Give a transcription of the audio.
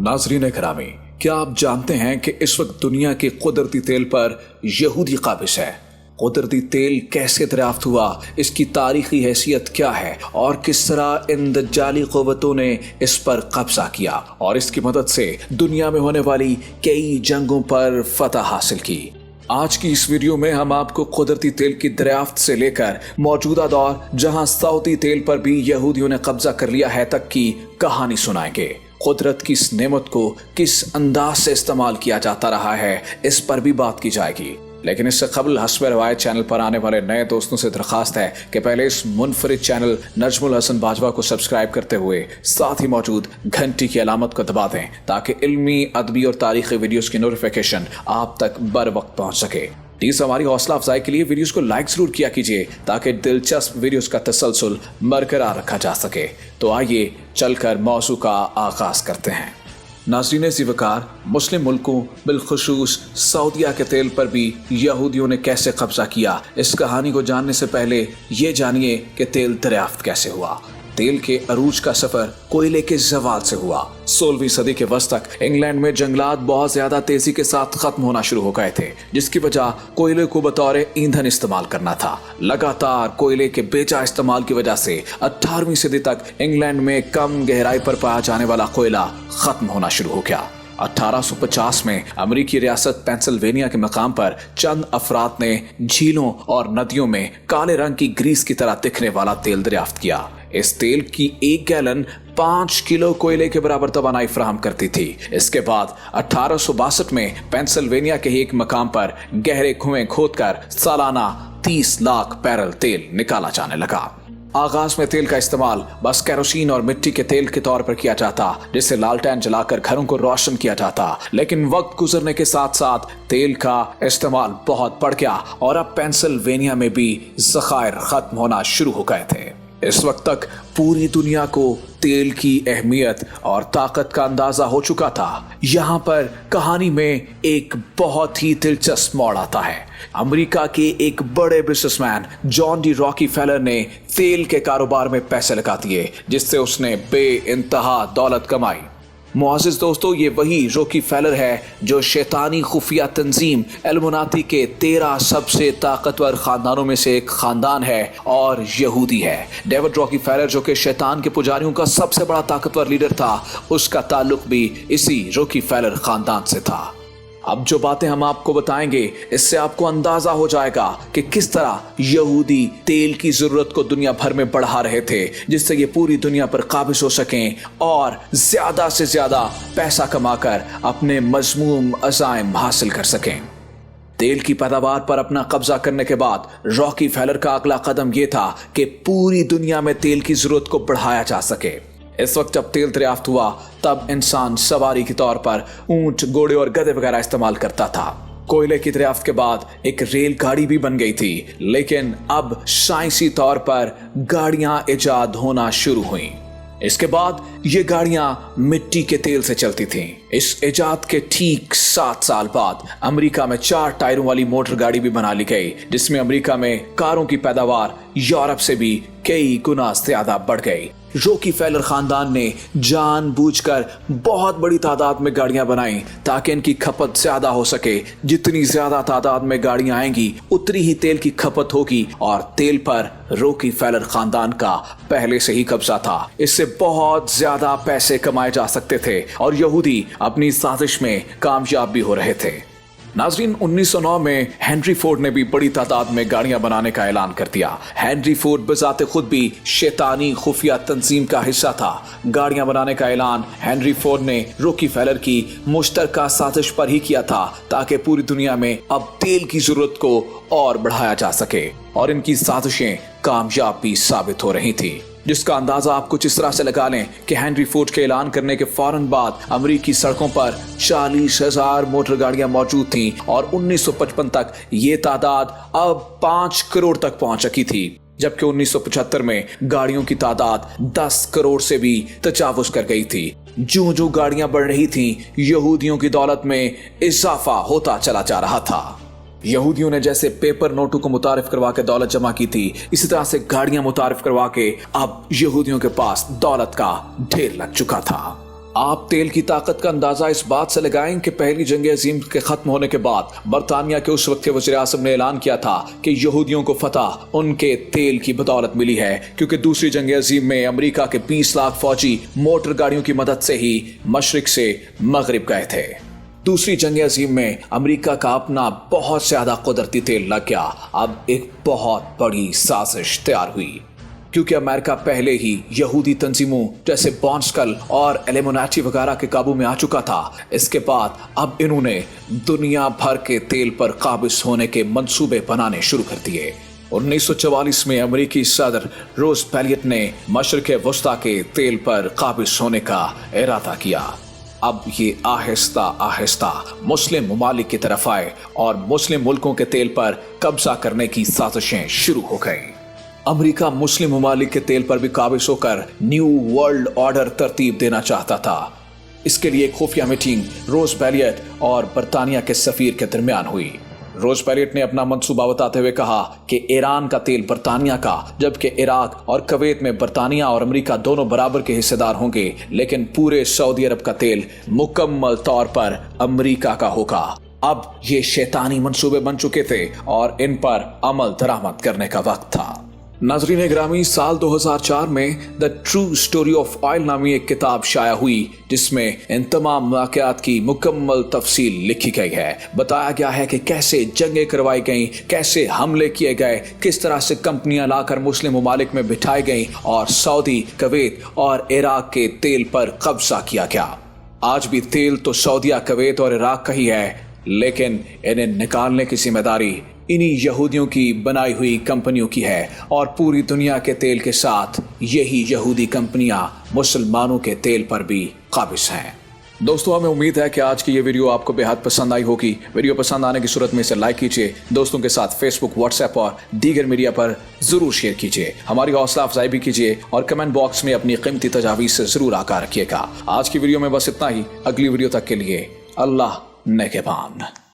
नाज़रीन करामी, क्या आप जानते हैं कि इस वक्त दुनिया के कुदरती तेल पर यहूदी काबिज है? कुदरती तेल कैसे दरियाफ्त हुआ, इसकी तारीखी हैसियत क्या है और किस तरह इन दज्जाली क़ुव्वतों ने इस पर कब्जा किया और इसकी मदद से दुनिया में होने वाली कई जंगों पर फतह हासिल की। आज की इस वीडियो में हम आपको कुदरती तेल की दरियाफ्त से लेकर मौजूदा दौर जहां सऊदी तेल पर भी यहूदियों ने कब्जा कर लिया है तक की कहानी सुनाएंगे। कुदरत की इस नेमत को किस अंदाज से इस्तेमाल किया जाता रहा है, इस पर भी बात की जाएगी। लेकिन इससे कबल हस्ब रवायत चैनल पर आने वाले नए दोस्तों से दरखास्त है कि पहले इस मुनफरिद चैनल नजमुल हसन बाजवा को सब्सक्राइब करते हुए साथ ही मौजूद घंटी की अलामत को दबा दें ताकि इल्मी, अदबी और तारीखी वीडियोस की नोटिफिकेशन आप तक बर वक्त पहुंच सके। प्लीज हमारी हौसला अफजाई के लिए वीडियोस को लाइक जरूर किया कीजिए ताकि दिलचस्प वीडियोस का तसलसल बरकरार रखा जा सके। तो आइए चलकर मौजू का आगाज करते हैं। नाज़रीन ज़िवकार, मुस्लिम मुल्कों बिलखुसूस सऊदिया के तेल पर भी यहूदियों ने कैसे कब्जा किया, इस कहानी को जानने से पहले ये जानिए कि तेल दरियाफ्त कैसे हुआ। तेल के अरूज का सफर कोयले के ज़वाल से हुआ। 16वीं सदी के वस्त तक इंग्लैंड में जंगलात बहुत ज्यादा तेजी के साथ खत्म होना शुरू हो गए थे, जिसकी वजह कोयले को बतौर ईंधन इस्तेमाल करना था। लगातार कोयले के बेजा इस्तेमाल की वजह से 18वीं सदी तक इंग्लैंड में कम गहराई पर पाया जाने वाला कोयला खत्म होना शुरू हो गया। 1850 में अमेरिकी रियासत पेंसिल्वेनिया के मकाम पर चंद अफराद ने झीलों और नदियों में काले रंग की ग्रीस की तरह दिखने वाला तेल दरियाफ्त किया। इस तेल की 1 गैलन 5 किलो कोयले के बराबर तवानाई फराहम करती थी। इसके बाद 1862 में पेंसिल्वेनिया के एक मकाम पर गहरे कुएं खोदकर सालाना 30 लाख बैरल तेल निकाला जाने लगा। आगाज में तेल का इस्तेमाल बस केरोसिन और मिट्टी के तेल के तौर पर किया जाता, जिससे लालटेन जलाकर घरों को रोशन किया जाता। लेकिन वक्त गुजरने के साथ साथ तेल का इस्तेमाल बहुत बढ़ गया और अब पेंसिल्वेनिया में भी ज़खायर खत्म होना शुरू हो गए थे। इस वक्त तक पूरी दुनिया को तेल की अहमियत और ताकत का अंदाजा हो चुका था। यहाँ पर कहानी में एक बहुत ही दिलचस्प मोड़ आता है। अमेरिका के एक बड़े बिजनेसमैन जॉन डी रॉकीफेलर ने तेल के कारोबार में पैसे लगा दिए, जिससे उसने बेइंतहा दौलत कमाई। मुआज़िज़ दोस्तों, ये वही रॉकीफेलर है जो शैतानी खुफिया तंजीम इल्लुमिनाती के 13 सबसे ताकतवर खानदानों में से एक खानदान है और यहूदी है। डेविड रॉकीफेलर, जो कि शैतान के पुजारियों का सबसे बड़ा ताकतवर लीडर था, उसका ताल्लुक भी इसी रॉकीफेलर खानदान से था। अब जो बातें हम आपको बताएंगे, इससे आपको अंदाजा हो जाएगा कि किस तरह यहूदी तेल की जरूरत को दुनिया भर में बढ़ा रहे थे, जिससे ये पूरी दुनिया पर काबिज हो सकें और ज्यादा से ज्यादा पैसा कमाकर अपने मज़मूम अज़ाइम हासिल कर सकें। तेल की पैदावार पर अपना कब्जा करने के बाद रॉकीफेलर का अगला कदम यह था कि पूरी दुनिया में तेल की जरूरत को बढ़ाया जा सके। इस वक्त जब तेल दरियाफ्त हुआ तब इंसान सवारी के तौर पर ऊंट, घोड़े और गधे वगैरह इस्तेमाल करता था। कोयले की दरियाफ्त के बाद एक रेलगाड़ी भी बन गई थी, लेकिन अब साइंसी तौर पर गाड़ियां इजाद होना शुरू हुई। इसके बाद ये गाड़ियां मिट्टी के तेल से चलती थीं। इस इजाद के ठीक 7 साल बाद अमेरिका में 4 टायरों वाली मोटर गाड़ी भी बना ली गई, जिसमें अमेरिका में कारों की पैदावार यूरोप से भी कई गुना ज्यादा बढ़ गई। रॉकीफेलर खानदान ने जानबूझकर बहुत बड़ी तादाद में गाड़ियां बनाई ताकि इनकी खपत ज्यादा हो सके। जितनी ज्यादा तादाद में गाड़ियां आएंगी उतनी ही तेल की खपत होगी और तेल पर रॉकीफेलर खानदान का पहले से ही कब्जा था। इससे बहुत ज्यादा पैसे कमाए जा सकते थे और यहूदी अपनी साजिश में कामयाब भी हो रहे थे। नाज़रीन, 1909 में हेनरी फोर्ड ने भी बड़ी तादाद में गाड़ियां बनाने का ऐलान कर दिया। हेनरी फोर्ड बजाते खुद भी शैतानी खुफिया तंजीम का हिस्सा था। गाड़ियां बनाने का ऐलान हेनरी फोर्ड ने रॉकीफेलर की मुश्तरका साजिश पर ही किया था ताकि पूरी दुनिया में अब तेल की जरूरत को और बढ़ाया जा सके, और इनकी साजिशें कामयाब भी साबित हो रही थी, जिसका अंदाजा आप कुछ इस तरह से लगा लें कि हेनरी फोर्ड के ऐलान करने के फौरन बाद अमेरिकी सड़कों पर 40,000 मोटर गाड़ियां मौजूद थीं और 1955 तक ये तादाद अब 5 करोड़ तक पहुंच चुकी थी, जबकि 1975 में गाड़ियों की तादाद 10 करोड़ से भी तजावुज कर गई थी। जो जो गाड़ियां बढ़ रही थीं, यहूदियों की दौलत में इजाफा होता चला जा रहा था। यहूदियों ने जैसे पेपर नोटों को मुतारिफ करवा के दौलत जमा की थी, इसी तरह से गाड़ियां मुतारिफ करवा के अब यहूदियों के पास दौलत का ढेर लग चुका था। آپ تیل کی طاقت کا اندازہ اس بات سے لگائیں کہ پہلی جنگ عظیم کے ختم ہونے کے بعد برطانیہ کے اس وقت کے وزیر اعظم نے اعلان کیا تھا کہ یہودیوں کو فتح ان کے تیل کی بدولت ملی ہے، کیونکہ دوسری جنگ عظیم میں امریکہ کے 20 لاکھ فوجی موٹر گاڑیوں کی مدد سے ہی مشرق سے مغرب گئے تھے۔ دوسری جنگ عظیم میں امریکہ کا اپنا بہت زیادہ قدرتی تیل لگ گیا۔ اب ایک بہت بڑی سازش تیار ہوئی، کیونکہ امریکہ پہلے ہی یہودی تنظیموں جیسے بونسکل اور ایلیموناٹی وغیرہ کے قابو میں آ چکا تھا۔ اس کے بعد اب انہوں نے دنیا بھر کے تیل پر قابض ہونے کے منصوبے بنانے شروع کر دیے۔ 1944 میں امریکی صدر روز ویلیٹ نے مشرق وسطیٰ کے تیل پر قابض ہونے کا ارادہ کیا۔ اب یہ آہستہ آہستہ مسلم ممالک کی طرف آئے اور مسلم ملکوں کے تیل پر قبضہ کرنے کی سازشیں شروع ہو گئیں۔ امریکہ مسلم ممالک کے تیل پر بھی قابض ہو کر نیو ورلڈ آرڈر ترتیب دینا چاہتا تھا۔ اس کے لیے ایک خفیہ میٹنگ روز ویلیٹ اور برطانیہ کے سفیر کے درمیان ہوئی۔ روز ویلیٹ نے اپنا منصوبہ بتاتے ہوئے کہا کہ ایران کا تیل برطانیہ کا، جبکہ عراق اور کویت میں برطانیہ اور امریکہ دونوں برابر کے حصے دار ہوں گے، لیکن پورے سعودی عرب کا تیل مکمل طور پر امریکہ کا ہوگا۔ اب یہ شیطانی منصوبے بن چکے تھے اور ان پر عمل درآمد کرنے کا وقت تھا۔ ناظرین گرامی، سال 2004 میں the true story of oil نامی ایک کتاب شائع ہوئی، جس میں ان تمام واقعات کی مکمل تفصیل لکھی گئی ہے۔ بتایا گیا ہے کہ کیسے جنگیں کروائی گئیں، کیسے حملے کیے گئے، کس طرح سے کمپنیاں لا کر مسلم ممالک میں بٹھائی گئیں اور سعودی، کویت اور عراق کے تیل پر قبضہ کیا گیا۔ آج بھی تیل تو سعودیہ، کویت اور عراق کا ہی ہے، لیکن انہیں نکالنے کی ذمہ داری انہی یہودیوں کی بنائی ہوئی کمپنیوں کی ہے، اور پوری دنیا کے تیل کے ساتھ یہی یہودی کمپنیاں مسلمانوں کے تیل پر بھی قابض ہیں۔ دوستو، ہمیں امید ہے کہ آج کی یہ ویڈیو آپ کو بے حد پسند آئی ہوگی۔ ویڈیو پسند آنے کی صورت میں اسے لائک کیجیے، دوستوں کے ساتھ فیس بک، واٹس ایپ اور دیگر میڈیا پر ضرور شیئر کیجیے، ہماری حوصلہ افزائی بھی کیجیے اور کمنٹ باکس میں اپنی قیمتی تجاویز سے ضرور آگاہ رکھیے گا۔ آج کی ویڈیو میں بس اتنا ہی۔ اگلی ویڈیو تک کے لیے اللہ نگہبان۔